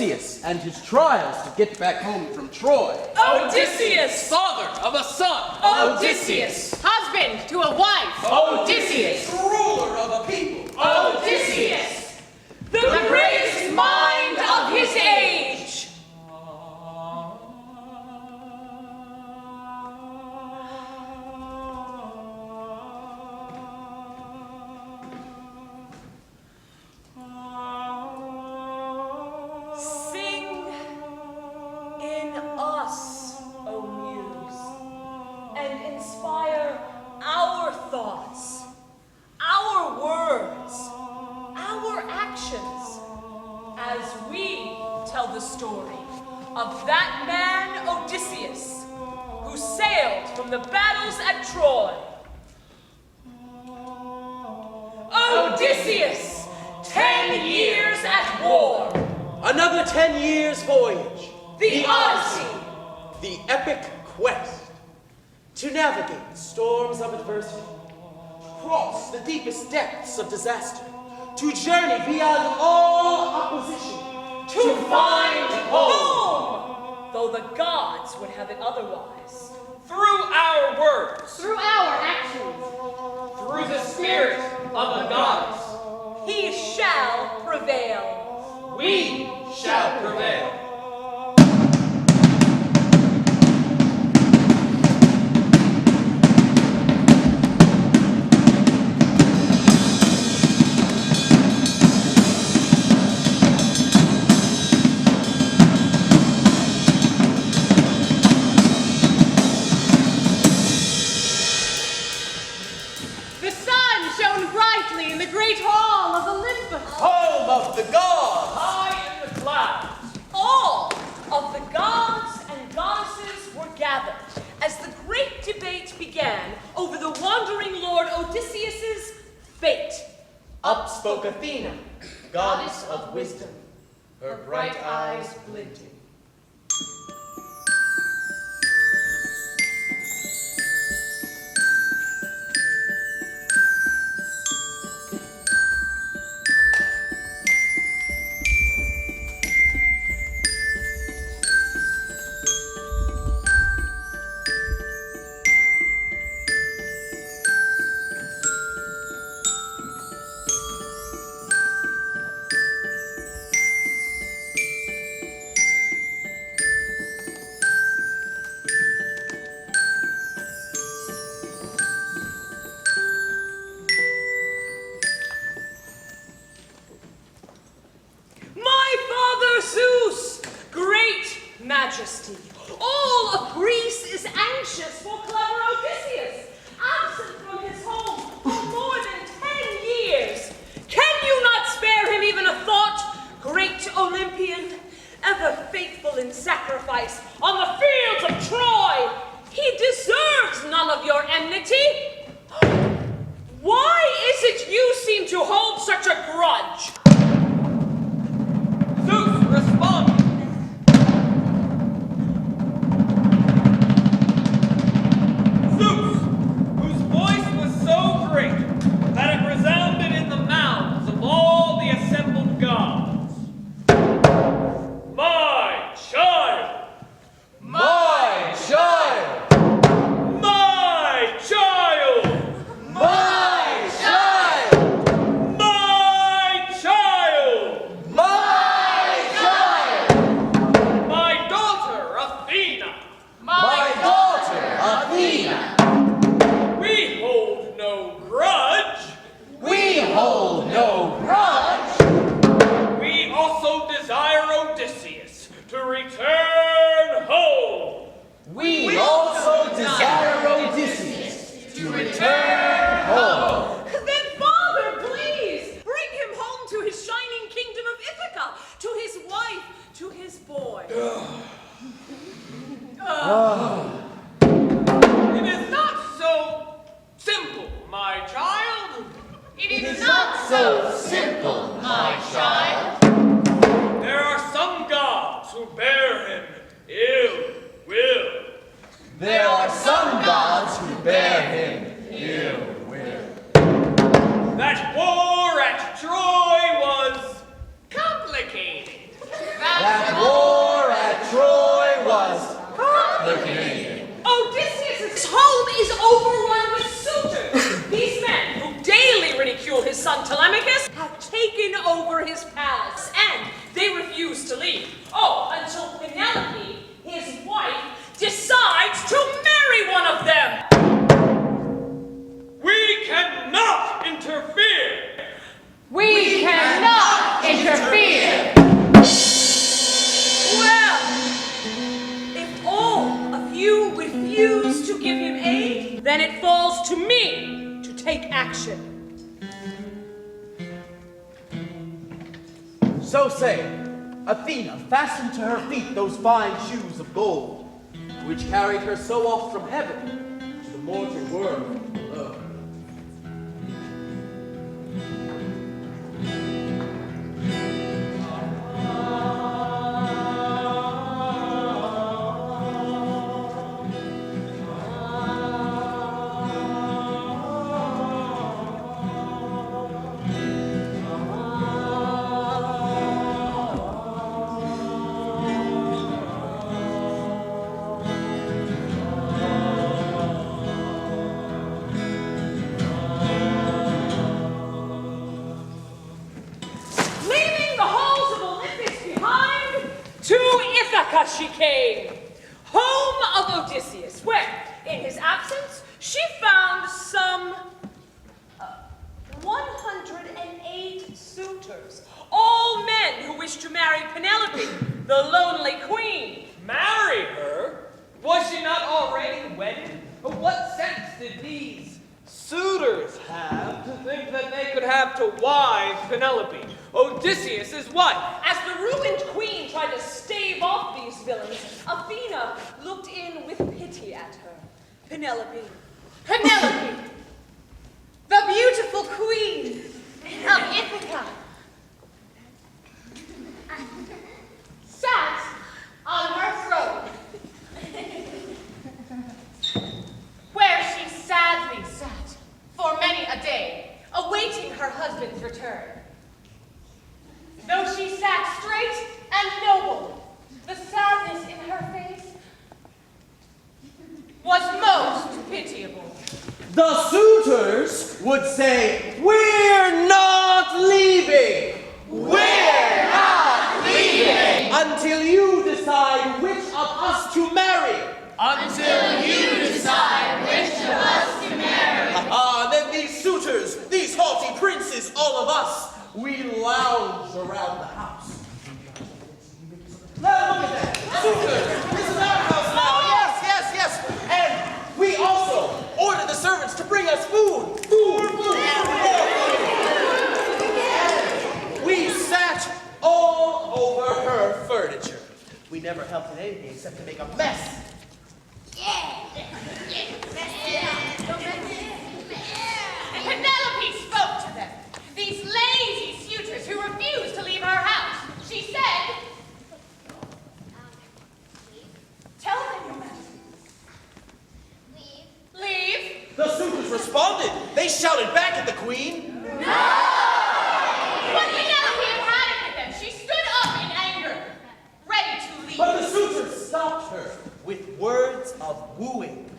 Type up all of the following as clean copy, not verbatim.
Odysseus and his trials to get back home from Troy. Odysseus! Father of a son. Odysseus! Husband to a wife. Odysseus! Ruler of a people. Odysseus! The greatest mind of his age! Sing in us, O Muse, and inspire our thoughts, our words, our actions, as we tell the story of that man Odysseus, who sailed from the battles at Troy. Odysseus, 10 years at war. Another 10 years voyage. The Odyssey. The epic quest. To navigate the storms of adversity. Cross the deepest depths of disaster. To journey beyond all opposition. To find home. Though the gods would have it otherwise. Through our words. Through our actions. Through the spirit of the goddess. He shall prevail. We shall prevail. The sun shone brightly in the great hall of Olympus. Home of the gods. High in the clouds. All of the gods and goddesses were gathered as the great debate began over the wandering Lord Odysseus's fate. Up spoke Athena, goddess of wisdom, her bright eyes glinting. My father Zeus, great majesty, all of Greece is anxious for clever Odysseus, absent from his home for more than 10 years. Can you not spare him even a thought, great Olympian, ever faithful in sacrifice on the fields of Troy? He deserves none of your enmity. Why is it you seem to hold such a grudge? Zeus, respond. Zeus, whose voice was so great that it resounded in the mouths of all the assembled gods. My child! My child! My child! My child! My child! My child! My daughter Athena! My daughter Athena! We hold no grudge! We hold no grudge! We also desire Odysseus to return home! We also desire Odysseus to return home. Then, Father, please, bring him home to his shining kingdom of Ithaca, to his wife, to his boy. It is not so simple, my child. It is not so simple, my child. There are some gods who bear him ill will. There are some gods who bear him ill will. That war at Troy was complicated. That Odysseus' home is overrun with suitors. These men, who daily ridicule his son Telemachus, have taken over his palace, and they refuse to leave. Oh, until Penelope, his wife, decides to marry one of them. We cannot interfere. We cannot interfere. Well, if all of you refuse to give him aid, then it falls to me to take action. So saying, Athena fastened to her feet those fine shoes of gold, which carried her so oft from heaven to the mortal world below. She came, home of Odysseus, where, in his absence, she found some 108 suitors, all men who wished to marry Penelope, the lonely queen. Marry her? Was she not already wedded? What sense did these suitors have to think that they could have to wife Penelope, Odysseus' wife? As the ruined queen tried to stave off these villains, Athena looked in with pity at her. Penelope, The beautiful queen of Ithaca, sat on her throne, where she sadly sat for many a day, awaiting her husband's return. Though she sat straight and noble, the sadness in her face was most pitiable. The suitors would say, "We're not leaving! We're not leaving! Until you decide which of us to marry! Until you decide which of us to marry!" Then these suitors, these haughty princes, all of us, we lounge around the house. Now look at that! Suitors! This is our house now! Yes! And we also order the servants to bring us food! Food! We sat all over her furniture. We never helped in anything except to make a mess. Penelope spoke to them, these lazy suitors who refused to leave her house. She said, "Tell them, Your Majesty." Leave. The suitors responded. They shouted back at the queen. No! But Penelope had it with them. She stood up in anger, ready to leave. But the suitors stopped her with words of wooing.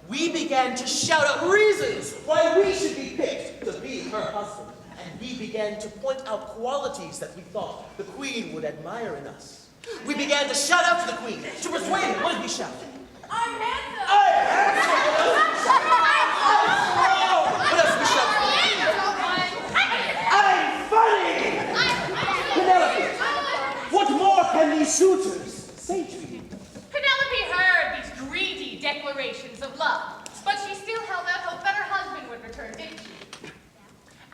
We began to shout out reasons why we should be picked to be her husband. And we began to point out qualities that we thought the queen would admire in us. We began to shout out to the queen, to persuade her. What did we shout? I'm handsome. I'm handsome! What else did we shout? I'm funny! Penelope, what more can these suitors say to you? Penelope heard these greedy declarations of love, but she still held out hope that her husband would return, didn't she?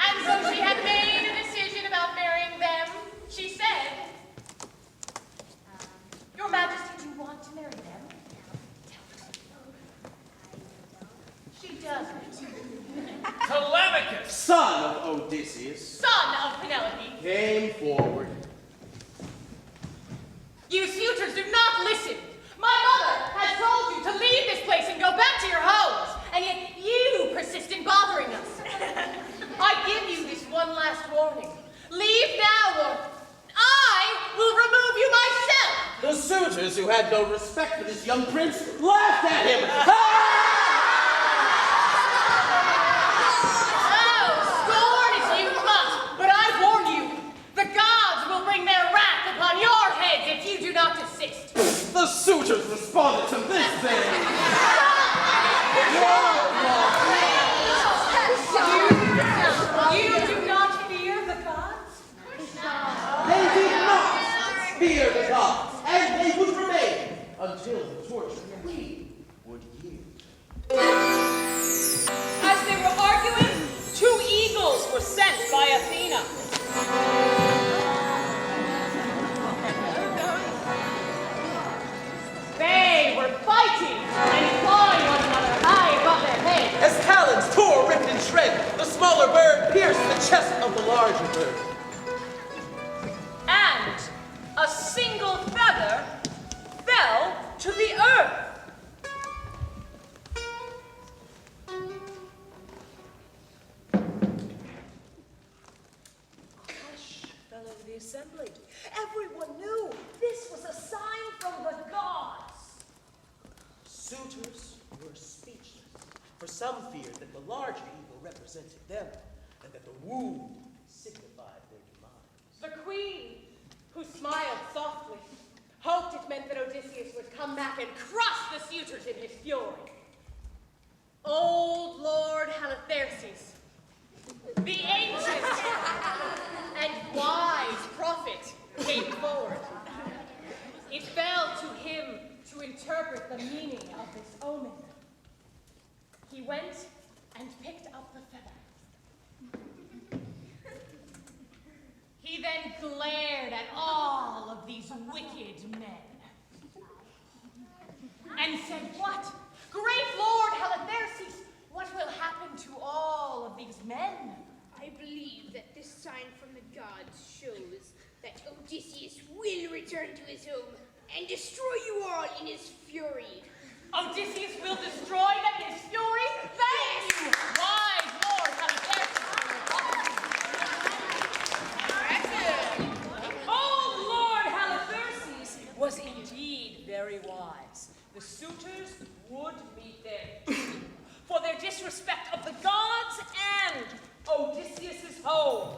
And so she had made a decision about marrying them. She said, "Your Majesty, do you want to marry them?" She doesn't. Telemachus! Son of Odysseus, Son of Penelope, came forward. you suitors do not listen. My mother has told you to leave this place and go back to your homes, and yet you persist in bothering us. I give you this one last warning. Leave now, or I will remove you myself. The officers who had no respect for this young prince laughed at him. Oh, scorn as you must, but I warn you, the gods will bring their wrath upon your heads if you do not desist. The suitors responded to this thing. You do not fear the gods? They did not fear the gods, and they would remain until the tortured queen would yield. As they were arguing, 2 eagles were sent by Athena. They were fighting and clawing one another high above their heads. As talons tore, ripped, and shred, the smaller bird pierced the chest of the larger bird. And a single feather fell to the earth. Hush, fell over the assembly. Everyone knew this was a sign from the gods. Suitors were speechless, for some feared that the larger eagle represented them, and that the wound signified their demise. The queen, who smiled softly, hoped it meant that Odysseus would come back and crush the suitors in his fury. Old Lord Halitherses, the ancient and wise prophet, came forward. It fell to him to interpret the meaning of this omen. He went and picked up the feather. He then glared at all of these wicked men and said, "What? Great Lord Halitherses, what will happen to all of these men?" I believe that this sign from the gods shows that Odysseus will return to his home and destroy you all in his fury. Odysseus will destroy them in his fury? Thank you, wise Lord Halitherses. Old Lord Halitherses was indeed very wise. The suitors would meet their doom for their disrespect of the gods and Odysseus' home.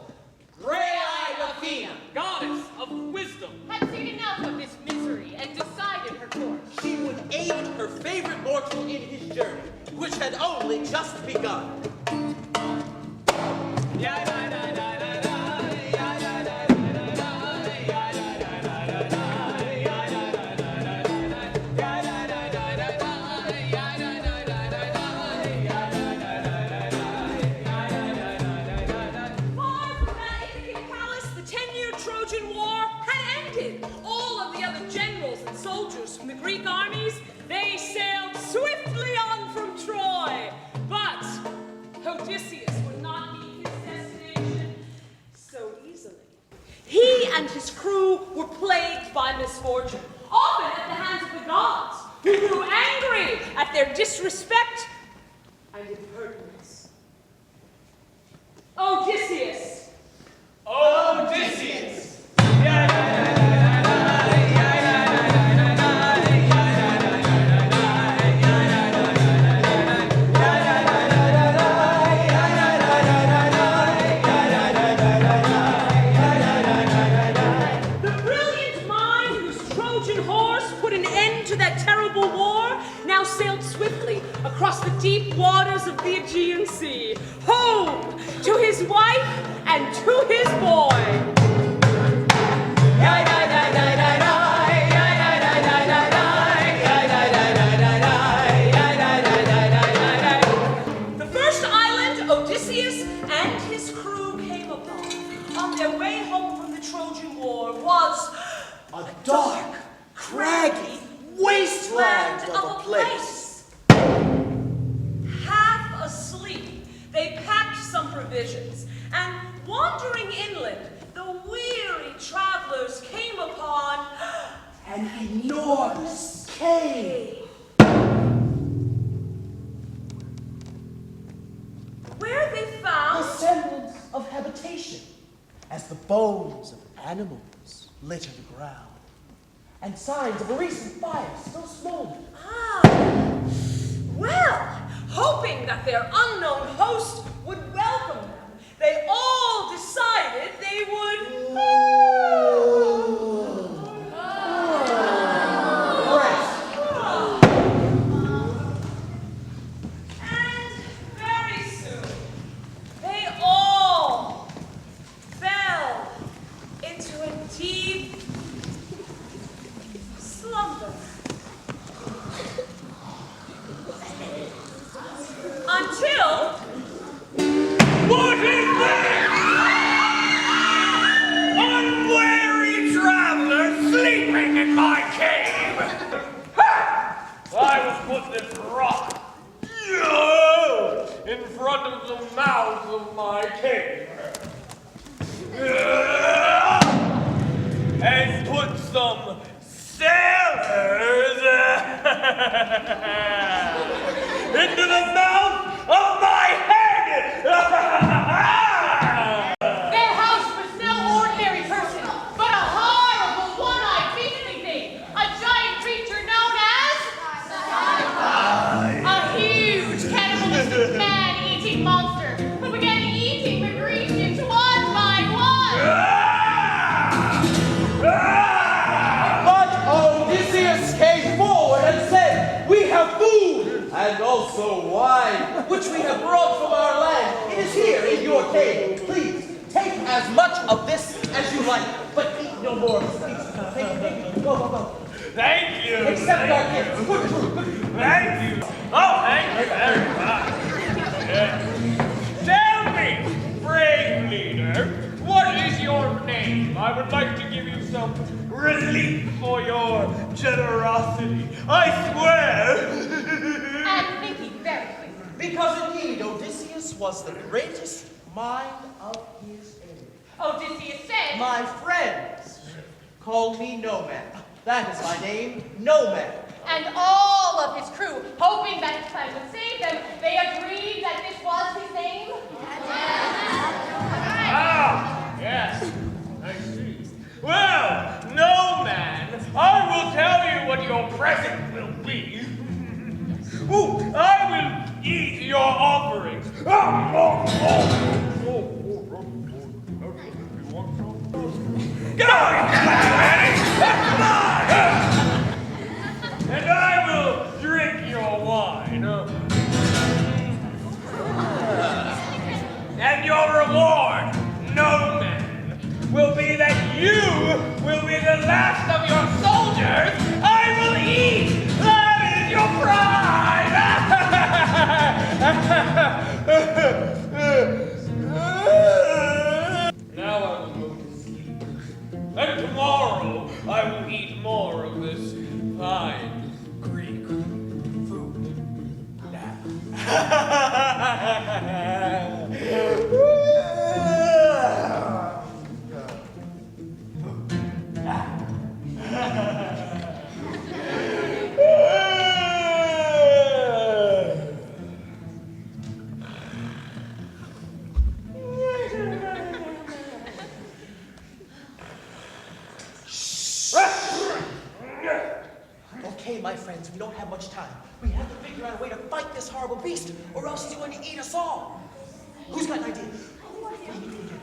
Gray-eyed Athena, goddess of wisdom. Had seen enough of this misery and decided her course. She would aid her favorite mortal in his journey, which had only just begun. From the Greek armies, they sailed swiftly on from Troy. But Odysseus would not meet his destination so easily. He and his crew were plagued by misfortune, often at the hands of the gods, who grew angry at their disrespect and impertinence. Odysseus! Odysseus! Sailed swiftly across the deep waters of the Aegean Sea, home to his wife and to his boy. The first island Odysseus and his crew came upon on their way home from the Trojan War was a dark, craggy wasteland of a place. Half asleep, they packed some provisions, and wandering inland, the weary travelers came upon an enormous cave. Where they found a semblance of habitation, as the bones of animals litter the ground. and signs of a recent fire still smoldering. Well, hoping that their unknown host would welcome them, they all decided they would Rest. And very soon, they all fell into a deep slumber. Until What is this? Unwary traveler sleeping in my cave! Ha! I will put this rock in front of the mouth of my cave. And put some sailors into the mouth of my head! Their host was no ordinary person, but a horrible one-eyed beastly thing, a giant creature known as a huge cannibalistic man-eating monster who began eating the Grecians one by one. But Odysseus came forward and said, "We have food and also wine, which we have brought from our land. It is here in your cave. Please, take as much of this as you like, but eat no more of this feast. Take it. Go. Thank you. Accept our gifts. Good. Thank you. Oh, thank you very much. Yeah. Tell me, brave leader, what is your name? I would like to give you some relief for your generosity. I swear. And thinking very quickly. Because indeed, Odysseus was the greatest mind of his age. Odysseus said, My friends call me Nomad. That is my name, Nomad. and all of his crew, hoping that his plan would save them, they agreed that this was his name. Ah, yes. I see. Well, no man, I will tell you what your present will be. Ooh, I will eat your offerings. And I will drink your wine. And your reward, no man, will be that you will be the last of your soldiers I will eat. That is your prize. Now I will go to sleep. And tomorrow I will eat more of this fine Greek food. Okay, my friends, we don't have much time. We have to figure out a way to fight this horrible beast, or else he's going to eat us all. Who's got an idea? What do you think we can do?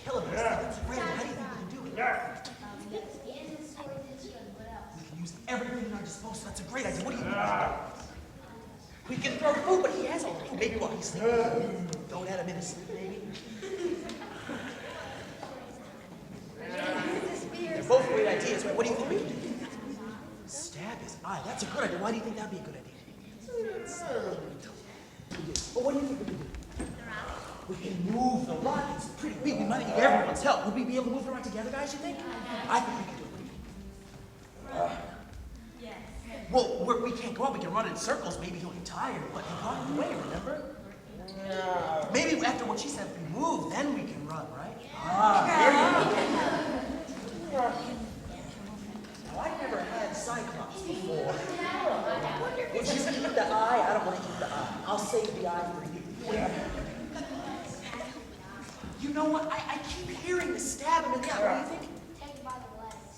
Kill him. That's great. How do you think we can do it? We can use everything at our disposal. That's a great idea. What do you think? We can throw food, but he has all the food. Maybe while he's sleeping. Don't let him in his sleep, maybe. They're both great ideas, right? What do you think we can do? Stab his eye. That's a good idea. Why do you think that'd be a good idea? Well, what do you think we can do? We can move the rock. It's pretty big. We might need everyone's help. Would we be able to move the rock together, guys, you think? I think we can do it. Yes. Well, we can't go out. We can run in circles. Maybe he'll get tired, but he'll run away, remember? Maybe after what she said, if we move, then we can run, right? Now, I've never had Cyclops before. Would you keep the eye? I don't want to keep the eye. I'll save the eye for you. You know what? I keep hearing the stab him in the eye. What do you think? Take it by the legs.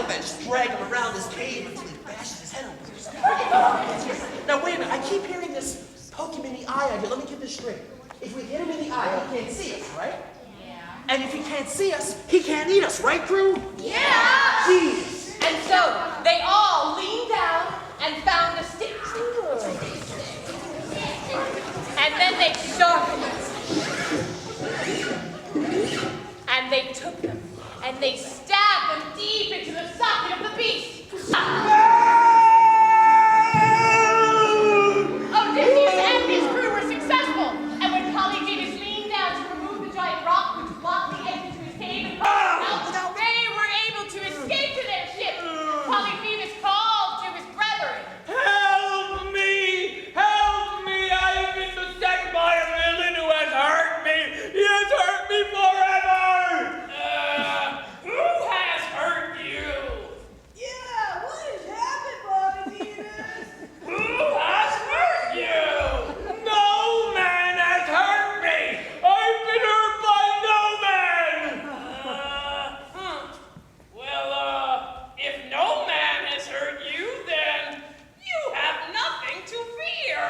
man, just drag him around this cave until he bashes his head open. Now wait a minute, I keep hearing this poke him in the eye idea. Let me get this straight. If we hit him in the eye, he can't see us, right? Yeah. And if he can't see us, he can't eat us, right, crew? Yeah! Jeez. And so they all leaned down and found a stick. And then they sharpened it. And they took them and they stabbed them deep into the socket of the beast. Odysseus and his crew were successful, and when Polyphemus leaned down to remove the giant rock which blocked the entrance to his cave and out, they were able to escape to their ship. Polyphemus called to his brethren. Help me! Help me! I have been beset by a villain who has hurt me! He has hurt me forever! Who has hurt you? Yeah, what has happened, Polyphemus? Who has hurt you? No man has hurt me! I've been hurt by no man! If no man has hurt you, then you have nothing to fear!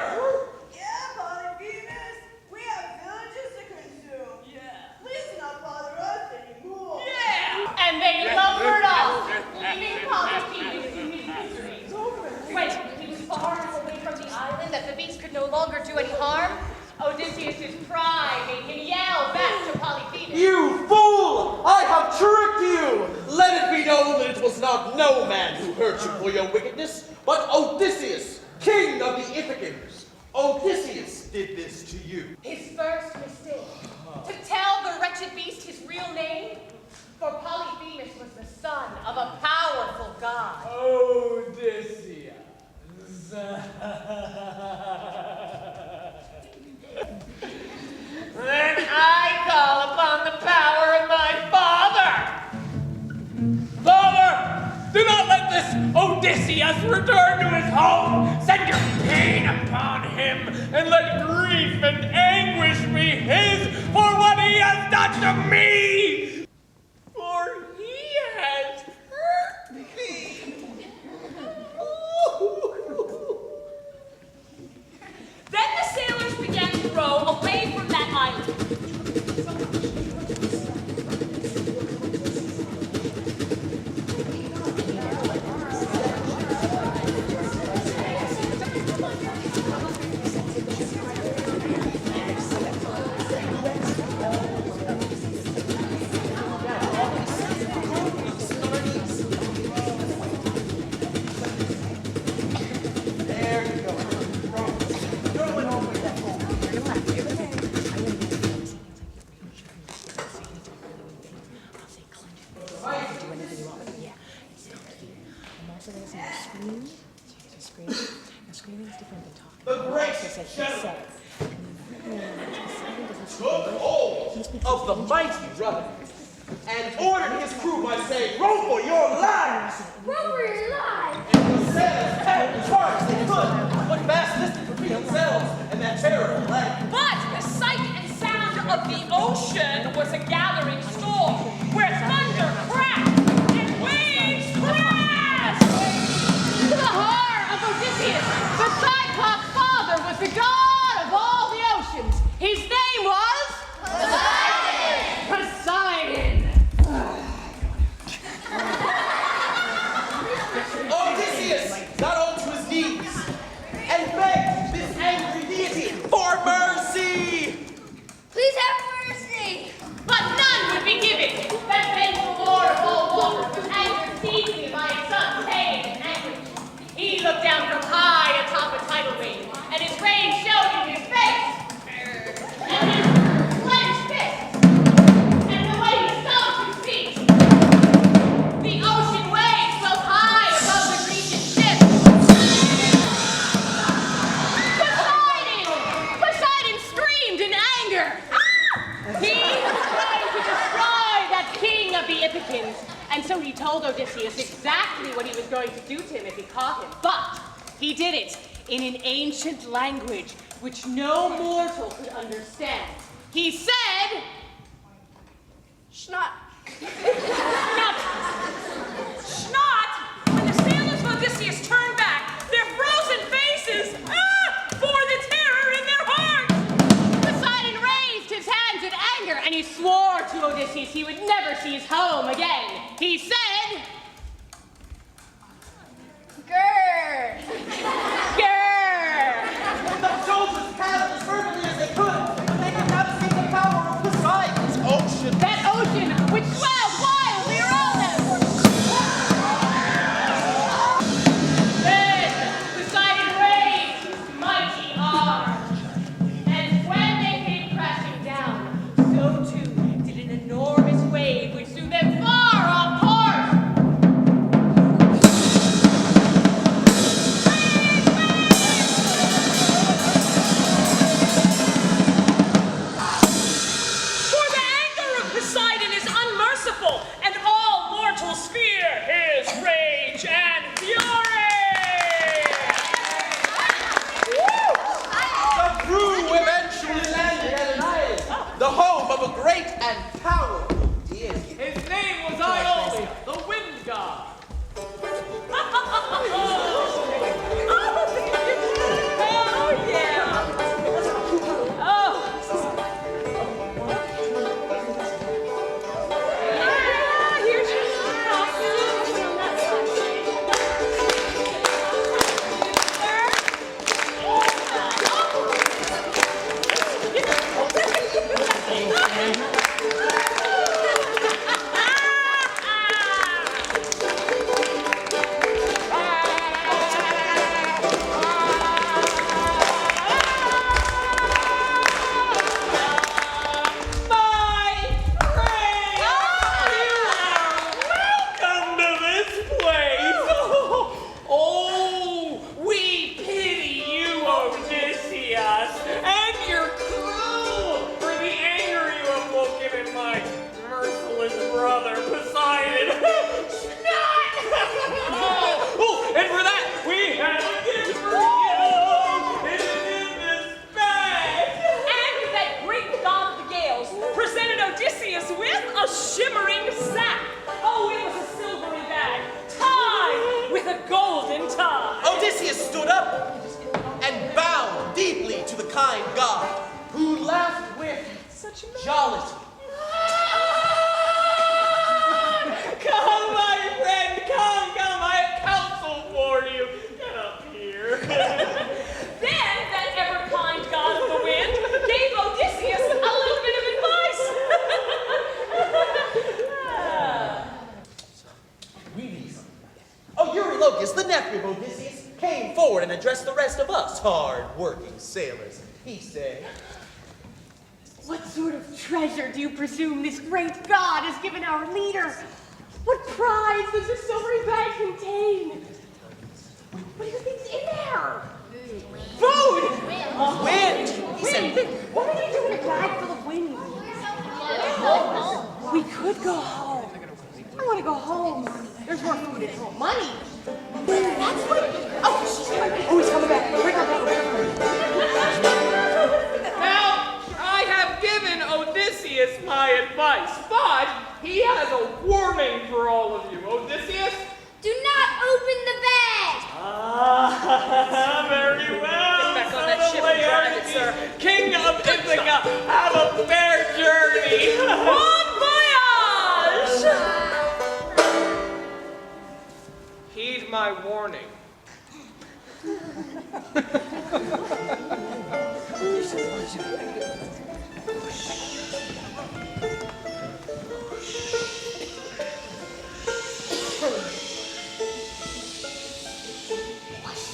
Yeah, Polyphemus, we have villages to consume. Yeah. Please do not bother us anymore. Yeah! And they lumbered off, leaving Polyphemus in his misery. When he was far enough away from the island that the beast could no longer do any harm, Odysseus' pride made him yell back to Polyphemus. You fool! I have tricked you! Let it be known that it was not no man who hurt you for your wickedness, but Odysseus, king of the Ithacans. Odysseus did this to you. His first mistake, to tell the wretched beast his real name, for Polyphemus was the son of a powerful god. Odysseus. Then I call upon the power of my father. Father, do not let this Odysseus return to his home. Send your pain upon him, and let grief and anguish be his for what he has done to me. For he has hurt me. Then the sailors began to row away from that island. There you go. Throw it over that hole. The great gentleman took hold of the mighty rudder and ordered his crew by saying, "Row for your lives!" Row for your lives! And the sailors paddled as hard as they could, but fast distance between themselves and that terrible land. But the sight and sound of the ocean was a gathering storm, where thunder cracked and waves crashed. To the horror of Odysseus, the Cyclops' father was the god of all the oceans. His name was Poseidon. Odysseus got onto his knees and begged this angry deity for mercy. Please have mercy! But none would be given. That vengeful lord of all waters was angered deeply by his son's pain and anguish. He looked down from high atop a tidal wave, and his rage showed in his face. And his clenched fists, and the way he stomped his feet. The ocean waves swelled high above the Grecian ship. Poseidon screamed in anger. He was trying to destroy that king of the Ithacans, and so he told Odysseus exactly what he was going to do to him if he caught him. But he did it in an ancient language which no mortal could understand. He said, Schnot. "Not Schnot. jollity. Come, my friend, come, I have counsel for you. Get up here. Then that ever-kind god of the wind gave Odysseus a little bit of advice. Greetings. Oh, Eurylochus, the nephew of Odysseus, came forward and addressed the rest of us hard-working sailors. He said, What sort of treasure do you presume this great god has given our leader? What prize does this silvery bag contain? What do you think's in there? Food! wind! He said, What would you do in a bag full of wind? We could go home. I want to go home. There's more food at home. Money. That's what. Oh, she's coming. Oh, he's coming back. Bring her back. Now, I have given Odysseus my advice, but he has a warning for all of you. Odysseus? Do not open the bag! Ah, very well. Get back on that ship and drive it, sir. King of Ithaca, have a fair journey. Bon voyage! Heed my warning.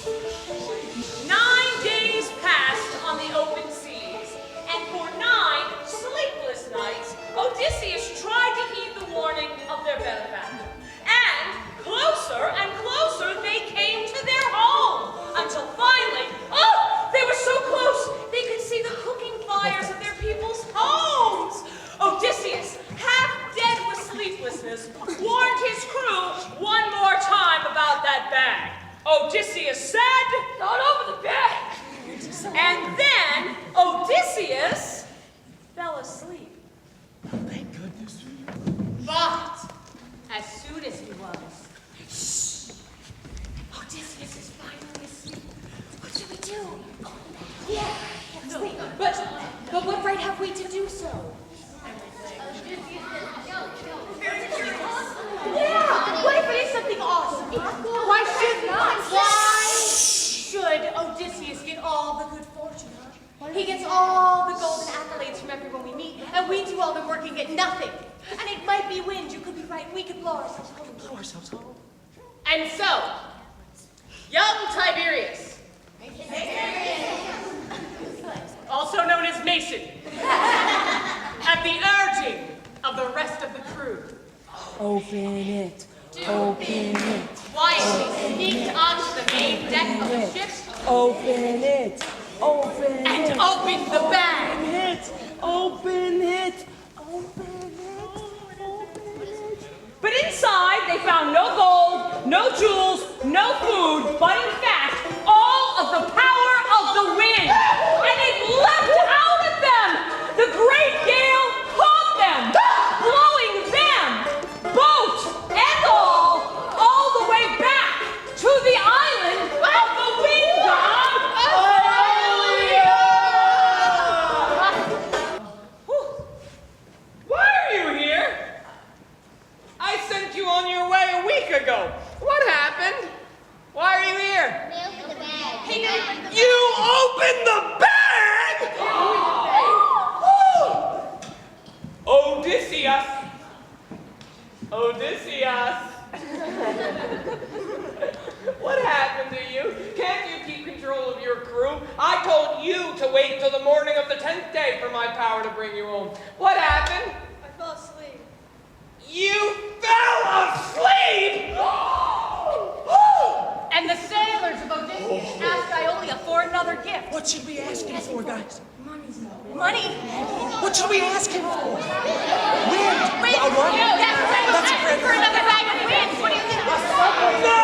9 days passed on the open seas, and for 9 sleepless nights, Odysseus tried to heed the warning of their benefactor. And closer they came to their home, until finally, they were so close, they could see the cooking fires of their people's homes. Odysseus, half dead with sleeplessness, warned his crew one more time about that bag. Odysseus said, "Not open the bag." And then Odysseus fell asleep. thank goodness. But as soon as he was, Odysseus is finally asleep. What should we do? Yeah, sleep. But what right have we to do so? Yeah, what if it is something awesome? Why should Odysseus get all the good fortune? He gets all the golden accolades from everyone we meet, and we do all the work and get nothing. And it might be wind, you could be right, we could blow ourselves home. And so, young Tiberius, also known as Mason, at the urging of the rest of the crew, Open it. Open it. quietly sneaked onto the main deck of the ship Open it. Open and it. opened the bag. Open it. Open it. But inside, they found no gold, no jewels, no food, but in fact, all of the power of the wind. And it leapt out at them. The great gale caught them, blowing them, boat and all the way back to the island of the wind god. Why are you here? I sent you on your way a week ago. What happened? Why are you here? They opened the bag. You opened the bag? Odysseus. What happened to you? Can't you keep control of your crew? I told you to wait until the morning of the 10th day for my power to bring you home. What happened? I fell asleep. You fell asleep! And the sailors of Odysseus asked Iolia for another gift. What should we ask him for, guys? Money. What should we ask him for? Wind. Wait, A what? that's a for another bag of wind. What do you think? No!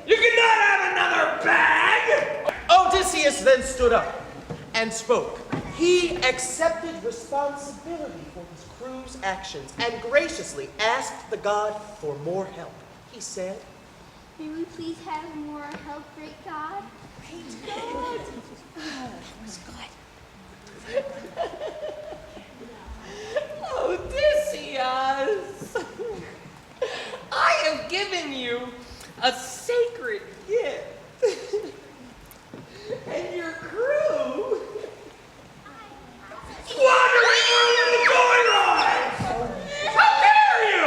You cannot have another bag! Odysseus then stood up and spoke. He accepted responsibility for his crew's actions and graciously asked the god for more help. He said, May we please have more help, great God? Great God. That was good. Odysseus, I have given you a sacred gift. And your crew. Wandering going on? How dare you!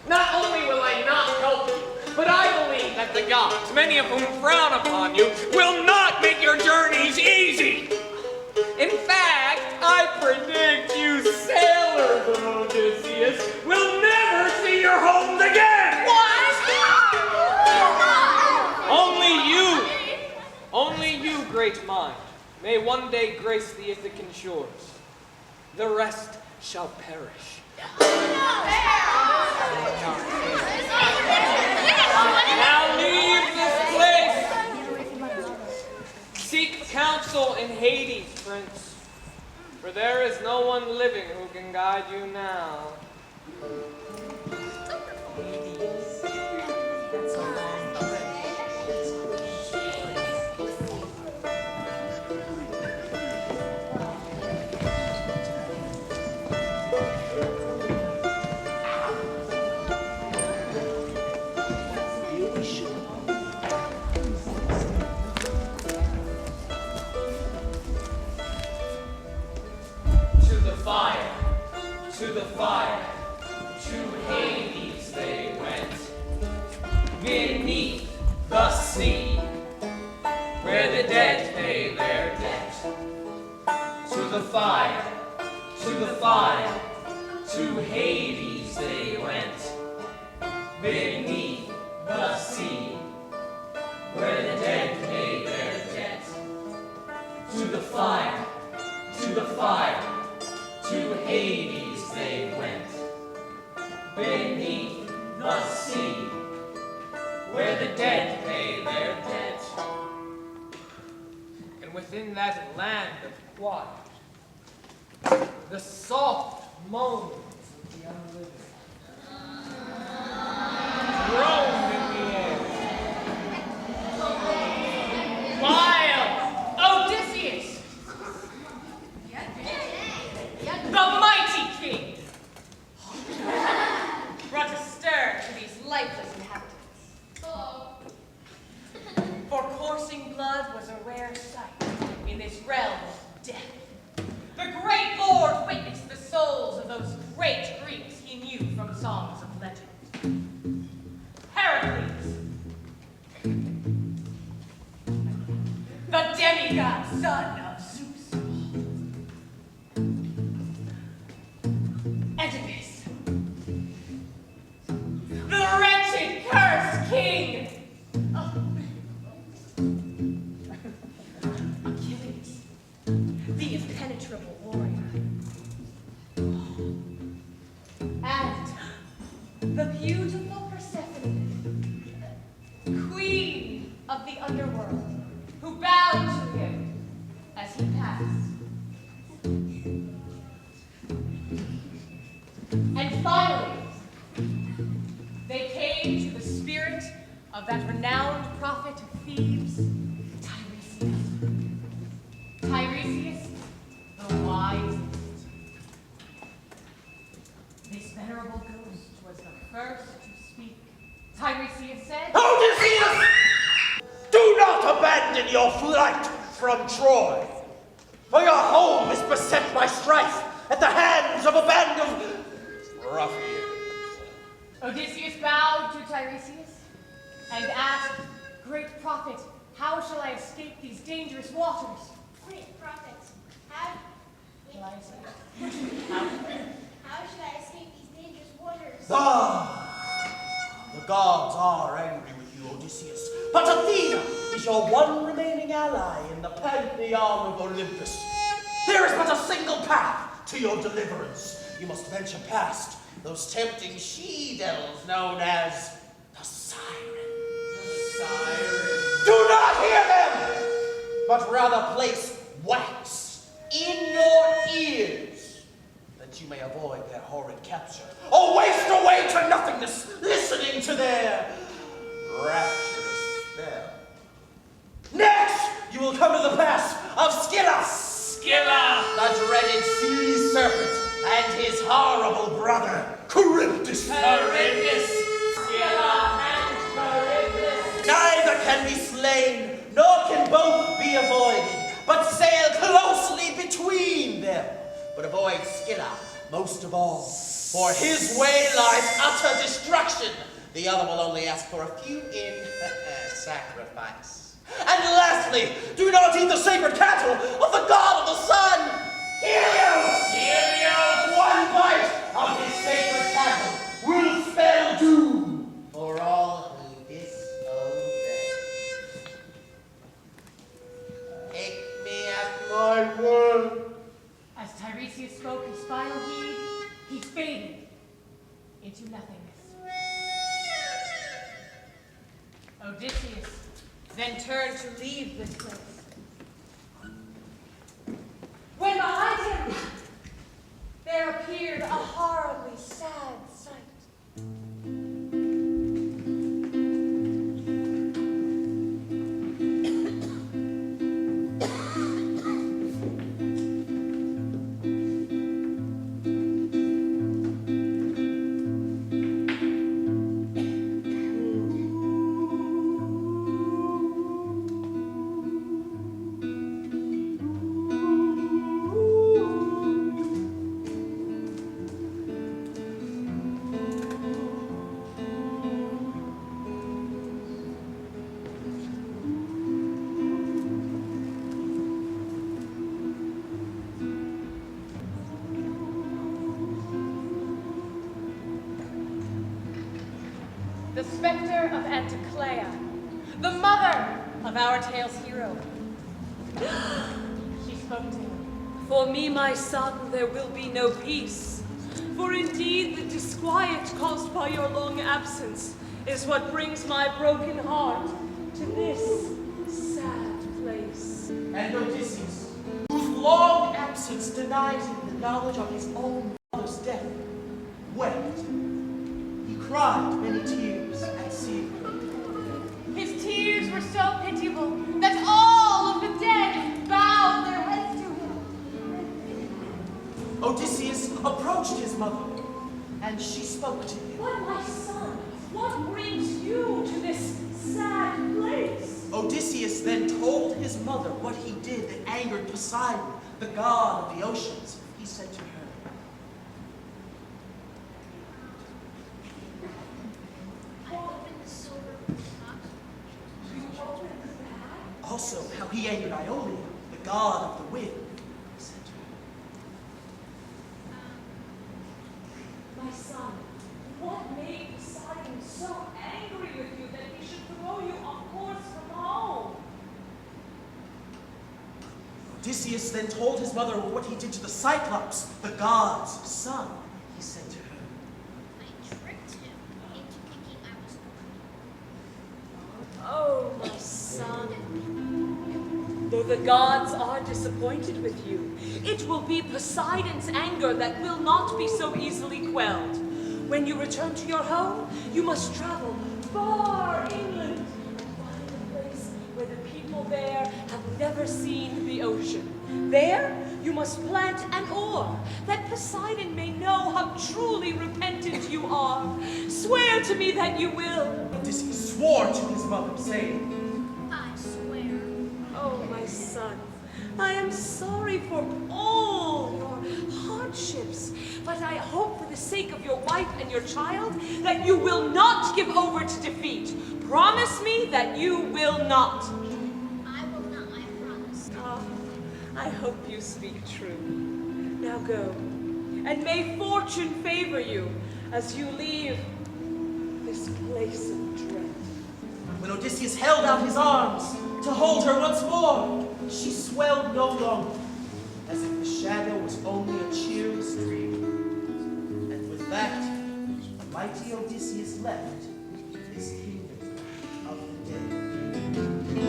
Not only will I not help you, but I believe that the gods, many of whom frown upon you, will not make your journeys easy. In fact, I predict you sailors of Odysseus will never see your homes again! What? Only you, great mind, may one day grace the Ithacan shores. The rest shall perish. Now leave this place. Seek counsel in Hades, Prince, for there is no one living who can guide you now. To the fire, to Hades they went, beneath the sea, where the dead pay their debt. To the fire, to Hades they went, beneath the sea, where the dead pay their debt. To the fire, to Hades they went, beneath the sea, where the dead pay their debt. And within that land of quiet, the soft moans of the unliving droned in the air. While Odysseus, the mighty king, brought a stir to these lifeless inhabitants. For coursing blood was a rare sight in this realm of death. The great Lord witnessed the souls of those great Greeks he knew from songs of legend. Heracles, the demigod son of Zeus. Oedipus, the wretched, cursed king. Achilles, the impenetrable warrior. And the beautiful Persephone, queen of the underworld, who bowed to him as he passed. And finally, they came to the spirit of that renowned prophet of Thebes, Tiresias. Tiresias, the wisest. This venerable ghost was the first to speak. Tiresias said, Odysseus! Do not abandon your flight from Troy, for your home is beset by strife at the hands of a band of ruffians. Odysseus bowed to Tiresias and asked, Great prophet, how shall I escape these dangerous waters? Great prophet, how should I escape these dangerous waters? The gods are angry with you, Odysseus, but Athena is your one remaining ally in the pantheon of Olympus. There is but a single path to your deliverance. You must venture past those tempting she-devils known as the Sirens. The Sirens. Do not hear them, but rather place wax in your ears, that you may avoid their horrid capture, or waste away to nothingness, listening to their rapturous spell. Next, you will come to the pass of Scylla, Scylla! The dreaded sea serpent and his horrible brother, Charybdis. Charybdis! Scylla and Charybdis! Neither can be slain, nor can both be avoided, but sail closely between them. But avoid Scylla most of all, for his way lies utter destruction. The other will only ask for a few in sacrifice. And lastly, do not eat the sacred cattle of the god of the sun, Helios! Helios! One bite of his sacred cattle will spell doom for all who disobey. Take me at my word. As Tiresias spoke his final heed, he faded into nothingness. Odysseus then turned to leave this place. When behind him there appeared a horribly sad sight. The specter of Anticlea, the mother of our tale's hero. She spoke to him. For me, my son, there will be no peace. For indeed, the disquiet caused by your long absence is what brings my broken heart to this sad place. And Odysseus, whose long absence denied him the knowledge of his own mother's death, wept. He cried many tears at seeing her. His tears were so pitiable that all of the dead bowed their heads to him. Odysseus approached his mother, and she spoke to him. But my son, what brings you to this sad place? Odysseus then told his mother what he did that angered Poseidon, the god of the oceans. He said to her, also how he angered Iolea, the god of the wind. He said to her, My son, what made Poseidon so angry with you that he should throw you off course from home? Odysseus then told his mother what he did to the Cyclops, the god's son. He said to her, I tricked him into thinking I was Oh, my son. Though the gods are disappointed with you, it will be Poseidon's anger that will not be so easily quelled. When you return to your home, you must travel far inland and find a place where the people there have never seen the ocean. There, you must plant an oar, that Poseidon may know how truly repentant you are. Swear to me that you will. Odysseus swore to his mother, saying, I swear. Oh, my son, I am sorry for all your hardships, but I hope for the sake of your wife and your child that you will not give over to defeat. Promise me that you will not. I will not, I promise. Ah, I hope you speak true. Now go, and may fortune favor you as you leave this place of dread. When Odysseus held out his arms to hold her once more, she swelled no longer, as if the shadow was only a cheerless dream. And with that, the mighty Odysseus left his kingdom of the dead.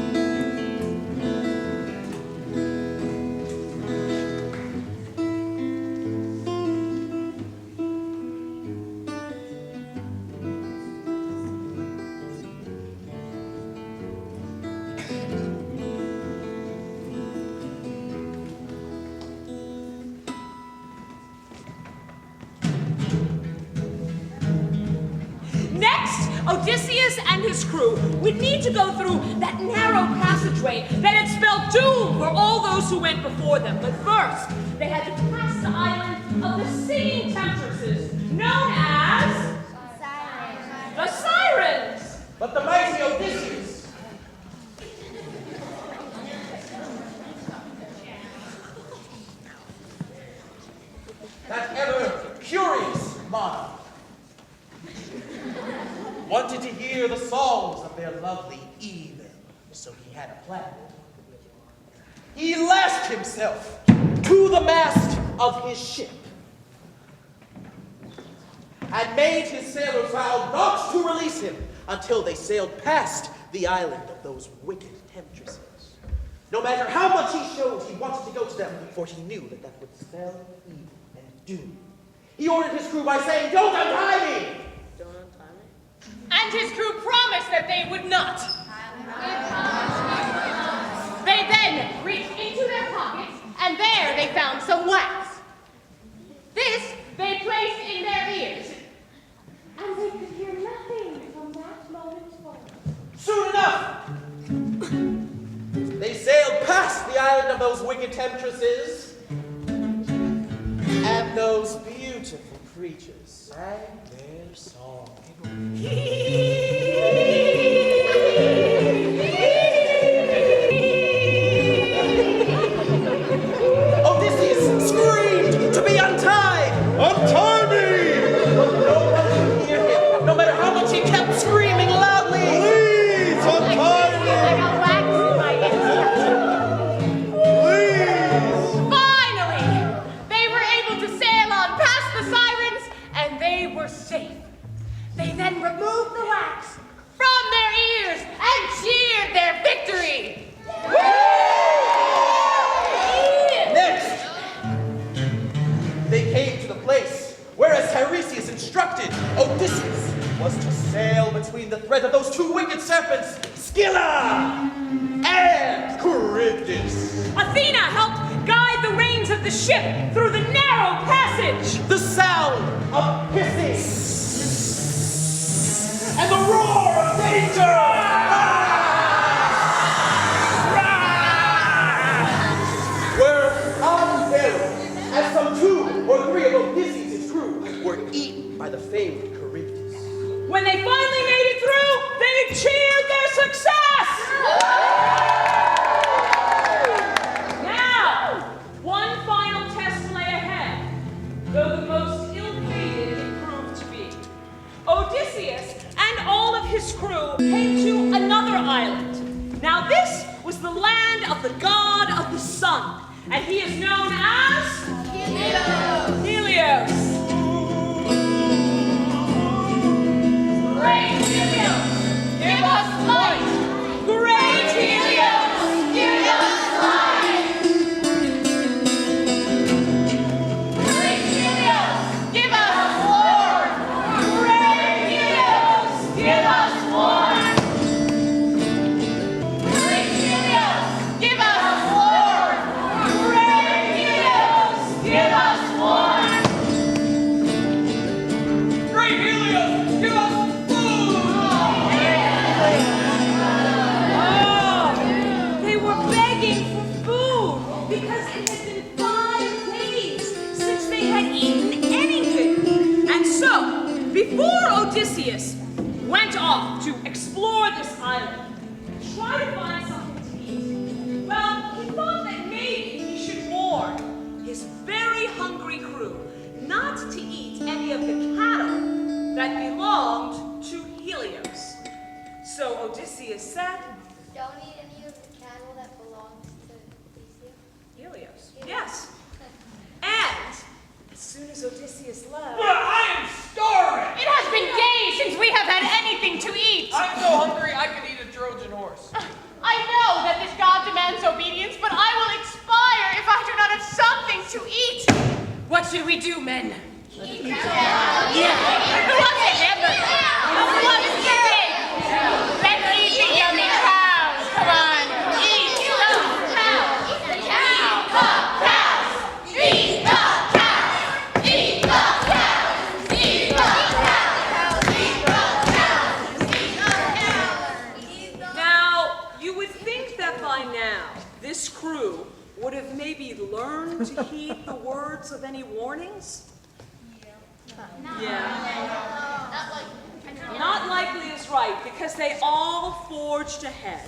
Next, Odysseus and his crew would need to go through that narrow passageway that had spelled doom for all those who went before them. But first, they had to pass the island of the singing temptresses, known as the Sirens. But the mighty Odysseus that ever curious monarch wanted to hear the songs of their lovely evil, so he had a plan. He lashed himself to the mast of his ship and made his sailors vow not to release him until they sailed past the island of those wicked temptresses. No matter how much he showed he wanted to go to them, for he knew that that would spell evil and doom. He ordered his crew by saying, "Don't untie me!" Don't untie me. And his crew promised that they would not. They then reached into their pockets, and there they found some wax. This they placed in their ears, and they could hear nothing from that moment forward. Soon enough, they sailed past the island of those wicked temptresses, and those beautiful creatures sang their song. Odysseus screamed to be untied. Untie me! But no one could hear him, no matter how much he kept screaming loudly. Please untie me! I got wax in my ears. Please! Finally, they were able to sail on past the Sirens, and they were safe. They then removed the wax from their ears and cheered their victory. Next, they came to the place where, as Tiresias instructed, Odysseus was to sail between the thread of those two wicked serpents, Scylla and Charybdis. Athena helped guide the reins of the ship through the narrow passage. The sound of hissing and the roar of danger were unbearable, as some 2 or 3 of Odysseus' crew were eaten by the famed Charybdis. When they finally made it through, they cheered their success. Now, one final test lay ahead, though the most ill-fated it proved to be. Odysseus and all of his crew came to another island. Now this was the land of the god of the sun, and he is known as Helios. Great Helios, give us light. Great Helios, give us light. Great Helios, give us warmth. Great Helios, give us warmth. Great Helios, give us warmth. Great Helios, give us warmth. Great Helios, give us Oh, they were begging for food because it had been 5 days since they had eaten anything. And so, before Odysseus went off to explore this island, try to find something to eat, well, he thought that maybe he should warn his very hungry crew not to eat any of the cattle that belonged to Helios. So Odysseus said, Don't eat any of the cattle that belongs to Odysseus. Helios. Yes. And as soon as Odysseus left, But I am starving! It has been days since we have had anything to eat. I'm so hungry I could eat a Trojan horse. I know that this god demands obedience, but I will expire if I do not have something to eat. What should we do, men? Eat Who wants a hamburger? Who wants steak? Let's eat the yummy cows. Come on, eat the cows. Eat the cows. Eat the cows. Eat the cows. Eat the cows. Eat the cows. of any warnings? Not likely is right, because they all forged ahead.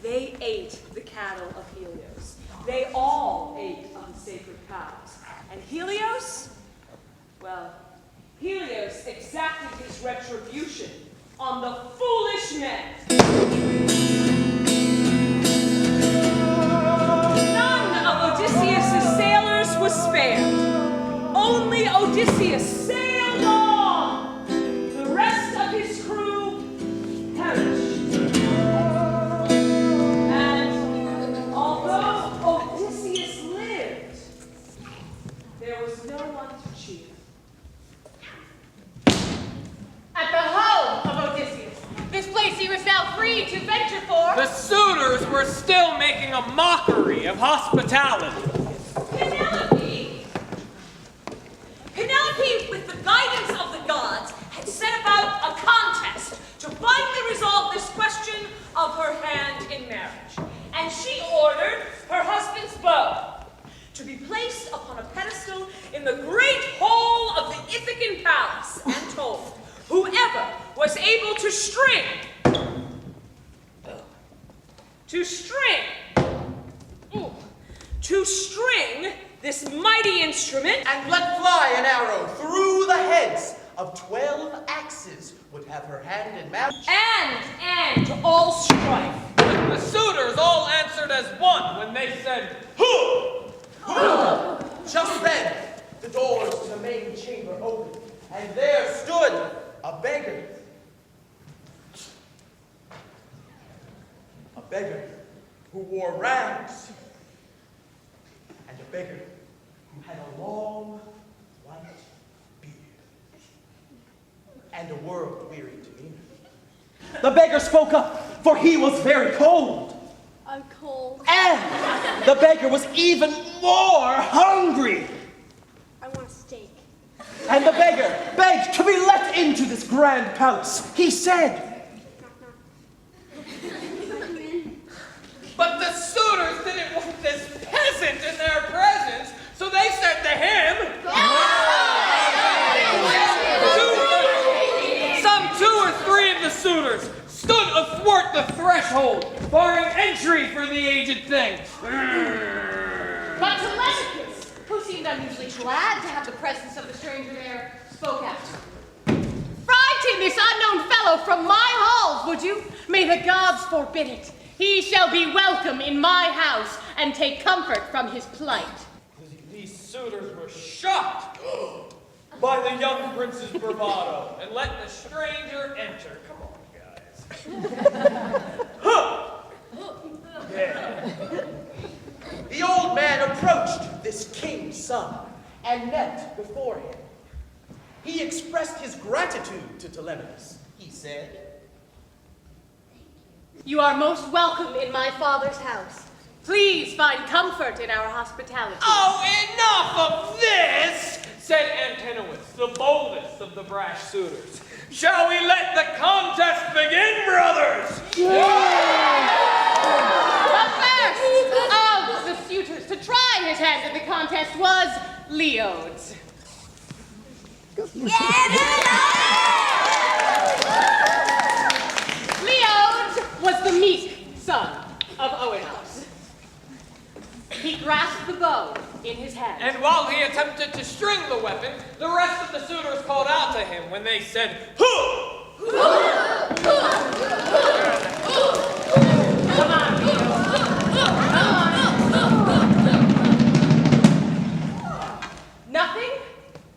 They ate the cattle of Helios. They all ate of the sacred cows. And Helios? Well, Helios exacted his retribution on the foolish men. None of Odysseus' sailors was spared. Only Odysseus sailed on. The rest of his crew perished. And although Odysseus lived, there was no one to cheer. At the home of Odysseus, this place he was now free to venture for. The suitors were still making a mockery of hospitality. Penelope, with the guidance of the gods, had set about a contest to finally resolve this question of her hand in marriage. And she ordered her husband's bow to be placed upon a pedestal in the great hall of the Ithacan palace, and told whoever was able to string this mighty instrument And let fly an arrow through the heads of 12 axes would have her hand in marriage. and all strife. The suitors all answered as one when they said, "Who?" Just then, the doors to the main chamber opened, and there stood a beggar. A beggar who wore rags, and a beggar who had a long white beard, and a world-weary demeanor. The beggar spoke up, for he was very cold. I'm cold. And the beggar was even more hungry. I want a steak. And the beggar begged to be let into this grand palace. He said, Come in. But the suitors didn't want this peasant in their presence, so they said to him, Some 2 or 3 of the suitors stood athwart the threshold, barring entry for the aged thing. But Telemachus, who seemed unusually glad to have the presence of the stranger there, spoke out. Frighten this unknown fellow from my halls, would you? May the gods forbid it. He shall be welcome in my house and take comfort from his plight. These suitors were shocked by the young prince's bravado and let the stranger enter. Come on, guys. Yeah. the old man approached this king's son and knelt before him. He expressed his gratitude to Telemachus. He said, You are most welcome in my father's house. Please find comfort in our hospitality. Oh, enough of this, said Antinous, the boldest of the brash suitors. Shall we let the contest begin, brothers? The first of the suitors to try his hand in the contest was Leodes. Leodes was the meek son of Oenos. He grasped the bow in his hand. And while he attempted to string the weapon, the rest of the suitors called out to him when they said, "Who?" Come on, Nothing?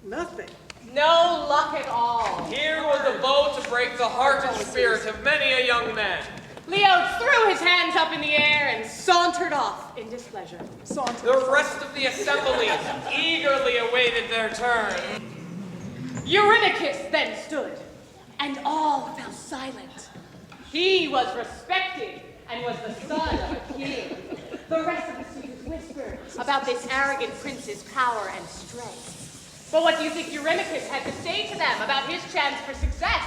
Nothing. No luck at all. Here was a bow to break the heart and spirit of many a young man. Leodes threw his hands up in the air and sauntered off in displeasure. The rest of the assembly eagerly awaited their turn. Eurymachus then stood, and all fell silent. He was respected and was the son of a king. The rest of the suitors whispered about this arrogant prince's power and strength. But what do you think Eurymachus had to say to them about his chance for success?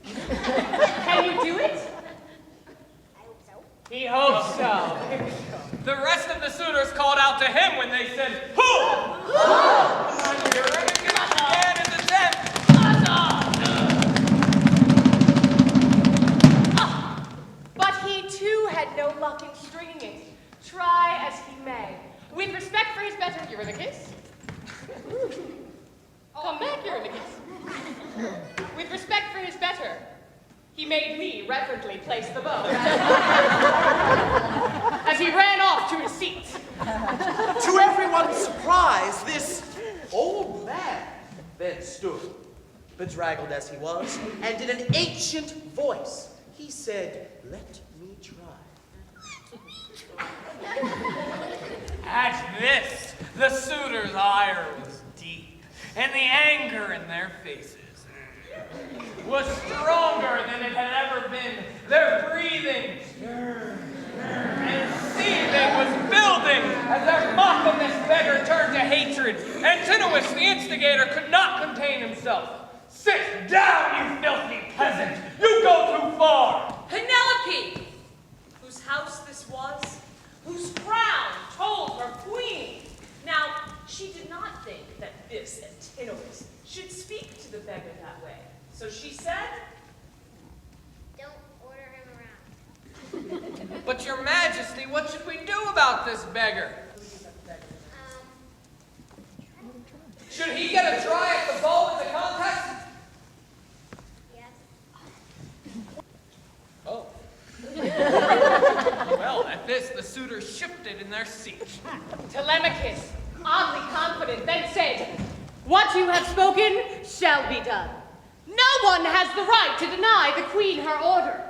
Can you do it? I hope so. He hopes so. The rest of the suitors called out to him when they said, "Who?" He made me reverently place the bow as he ran off to his seat. To everyone's surprise, this old man then stood, bedraggled as he was, and in an ancient voice, he said, "Let me try." At this, the suitors' ire was deep, and the anger in their faces was stronger than it had ever been. Their breathing and seething was building as their mock of this beggar turned to hatred. Antinous, the instigator, could not contain himself. "Sit down, you filthy peasant! You go too far!" Penelope, whose house this was, whose crown told her queen. Now, she did not think that this Antinous should speak to the beggar that way. So she said, Don't order him around. "But your majesty, what should we do about this beggar? Should he get a try at the bow in the contest?" Yes. Oh. Well, at this, the suitors shifted in their seats. Telemachus, oddly confident, then said, "What you have spoken shall be done. No one has the right to deny the queen her order.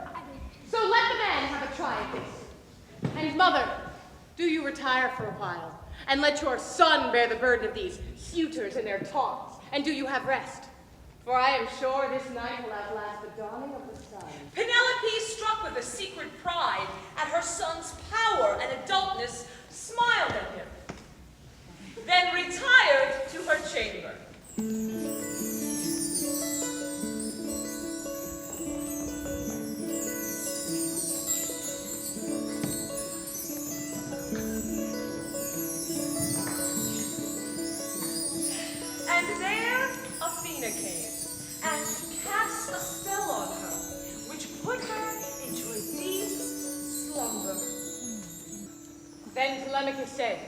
So let the man have a try at this. And mother, do you retire for a while, and let your son bear the burden of these suitors and their taunts, and do you have rest. For I am sure this night will outlast the dawning of the sun." Penelope, struck with a secret pride at her son's power and adultness, smiled at him, then retired to her chamber. And there Athena came and cast a spell on her, which put her into a deep slumber. Then Telemachus said,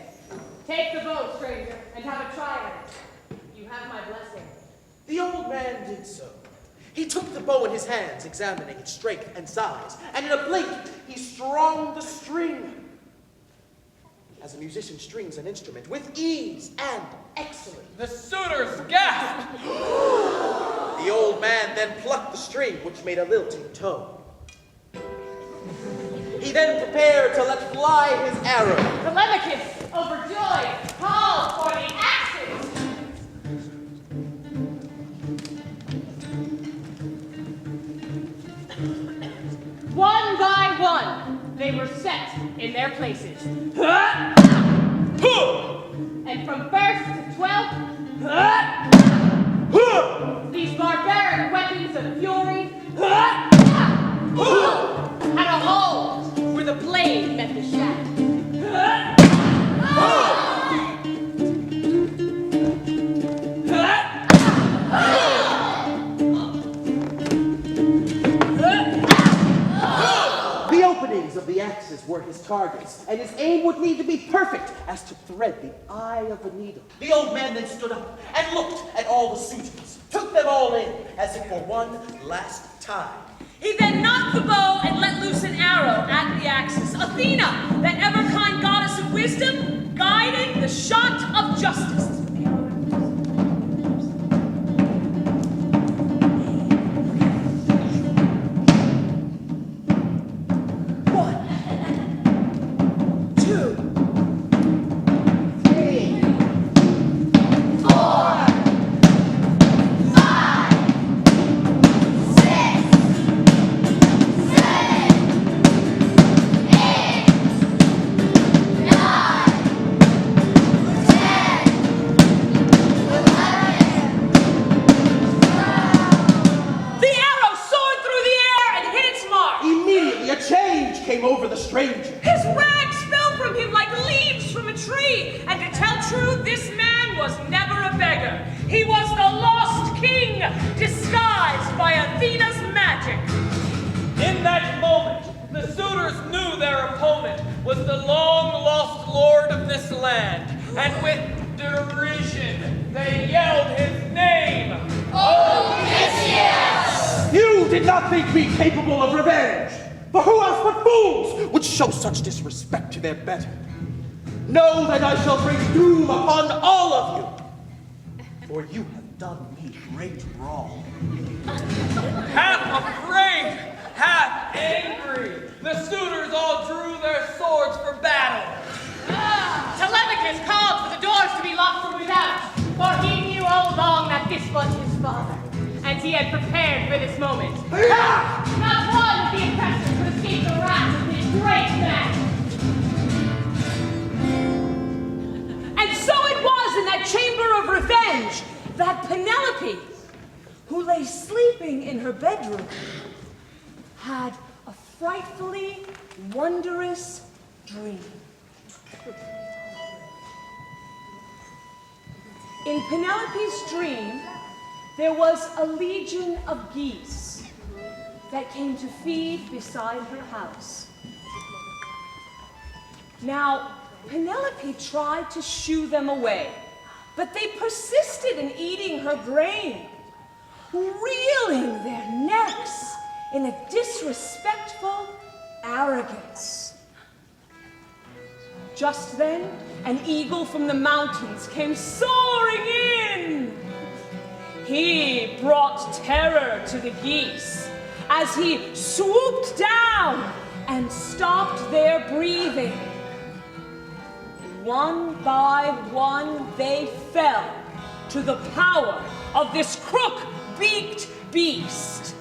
"Take the bow, stranger, and have a try at it. You have my blessing." The old man did so. He took the bow in his hands, examining its strength and size, and in a blink, he strung the string. As a musician strings an instrument, with ease and excellence. The suitors gasped. The old man then plucked the string, which made a lilting tone. He then prepared to let fly his arrow. Telemachus, overjoyed, called for the axes. One by one, they were set in their places. And from first to 12th, these barbaric weapons of fury had a hole where the blade met the shaft. The openings of the axes were his targets, and his aim would need to be perfect as to thread the eye of the needle. The old man then stood up and looked at all the suitors, took them all in as if for one last time. He then knocked the bow and let loose an arrow at the axis. Athena, that ever-kind goddess of wisdom, guided the shot of justice. Over the stranger. His rags fell from him like leaves from a tree, and to tell true, this man was never a beggar. He was the lost king, disguised by Athena's magic. In that moment, the suitors knew their opponent was the long-lost lord of this land, and with derision, they yelled his name. Odysseus! You did not think me capable of revenge. For who else but fools would show such disrespect to their better? Know that I shall bring doom upon all of you, for you have done me great wrong. Half afraid, half angry, the suitors all drew their swords for battle. Telemachus called for the doors to be locked from without, for he knew all along that this was his father, and he had prepared for this moment. Not one of the oppressors could escape the wrath of this great man. And so it was in that chamber of revenge that Penelope, who lay sleeping in her bedroom, had a frightfully wondrous dream. In Penelope's dream, there was a legion of geese that came to feed beside her house. Now, Penelope tried to shoo them away, but they persisted in eating her grain, reeling their necks in a disrespectful arrogance. Just then, an eagle from the mountains came soaring in. He brought terror to the geese as he swooped down and stopped their breathing. One by one, they fell to the power of this crook-beaked beast.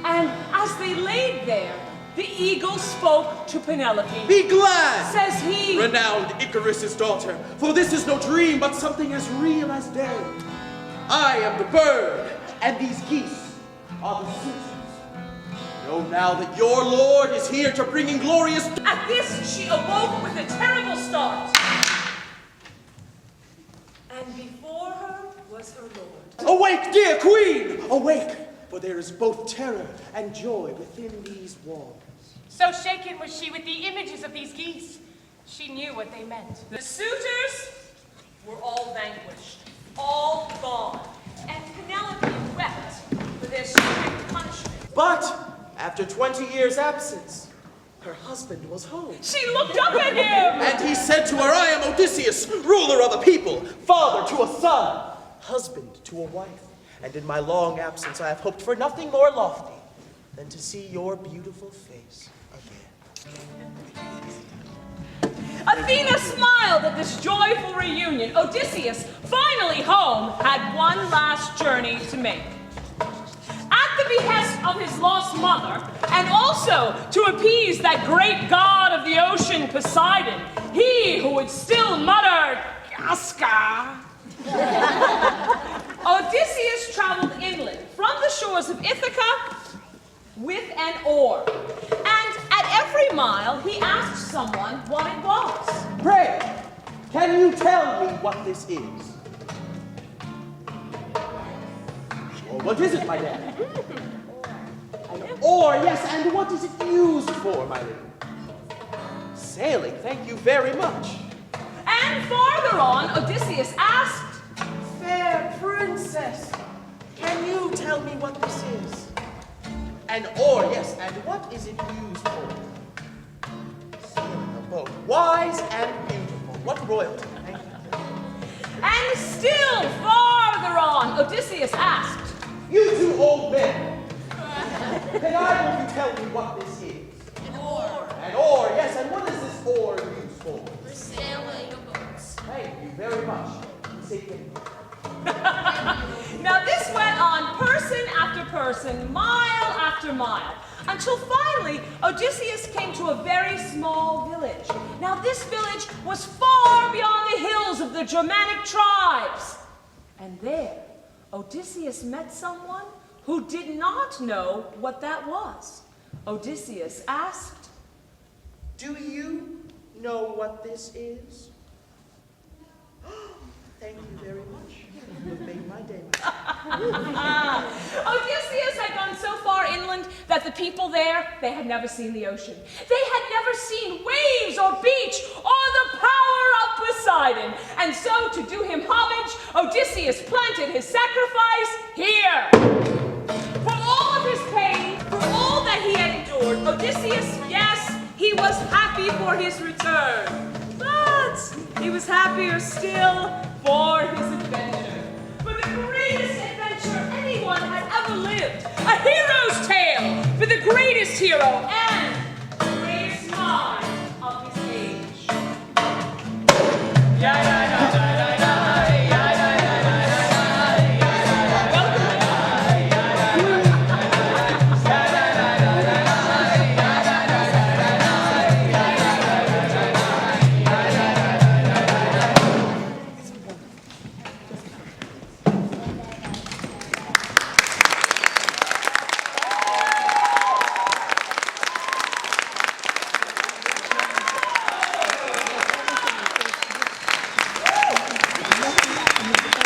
And as they laid there, the eagle spoke to Penelope. Be glad, says he, renowned Icarus's daughter, for this is no dream, but something as real as day. I am the bird, and these geese are the suitors. Know now that your Lord is here to bring inglorious... At this, she awoke with a terrible start. And before her was her Lord. Awake, dear queen! Awake, for there is both terror and joy within these walls. So shaken was she with the images of these geese, she knew what they meant. The suitors were all vanquished, all gone, and Penelope wept for their strict punishment. But after 20 years' absence, her husband was home. She looked up at him! And he said to her, I am Odysseus, ruler of a people, father to a son, husband to a wife. And in my long absence, I have hoped for nothing more lofty than to see your beautiful face again. Athena smiled at this joyful reunion. Odysseus, finally home, had one last journey to make. At the behest of his lost mother, and also to appease that great god of the ocean, Poseidon, he who would still mutter, Yaska. Odysseus traveled inland from the shores of Ithaca with an oar. And at every mile, he asked someone what it was. Pray, can you tell me what this is? Or what is it, my dad? An oar, yes, and what is it used for, my lady? Sailing, thank you very much. And farther on, Odysseus asked, Fair princess, can you tell me what this is? An oar, yes, and what is it used for? Sailing a boat, wise and beautiful. What royalty, thank you. And still farther on, Odysseus asked, You two old men, can either of you tell me what this is? An oar. An oar, yes, and what is this oar used for? For sailing a boat. Thank you very much. Now this went on person after person, mile after mile, until finally Odysseus came to a very small village. Now this village was far beyond the hills of the Germanic tribes. And there, Odysseus met someone who did not know what that was. Odysseus asked, Do you know what this is? Thank you very much. You have made my day. Odysseus had gone so far inland that the people there, they had never seen the ocean. They had never seen waves or beach or the power of Poseidon. And so to do him homage, Odysseus planted his sacrifice here. For happy for his return. But he was happier still for his adventure. For the greatest adventure anyone had ever lived. A hero's tale for the greatest hero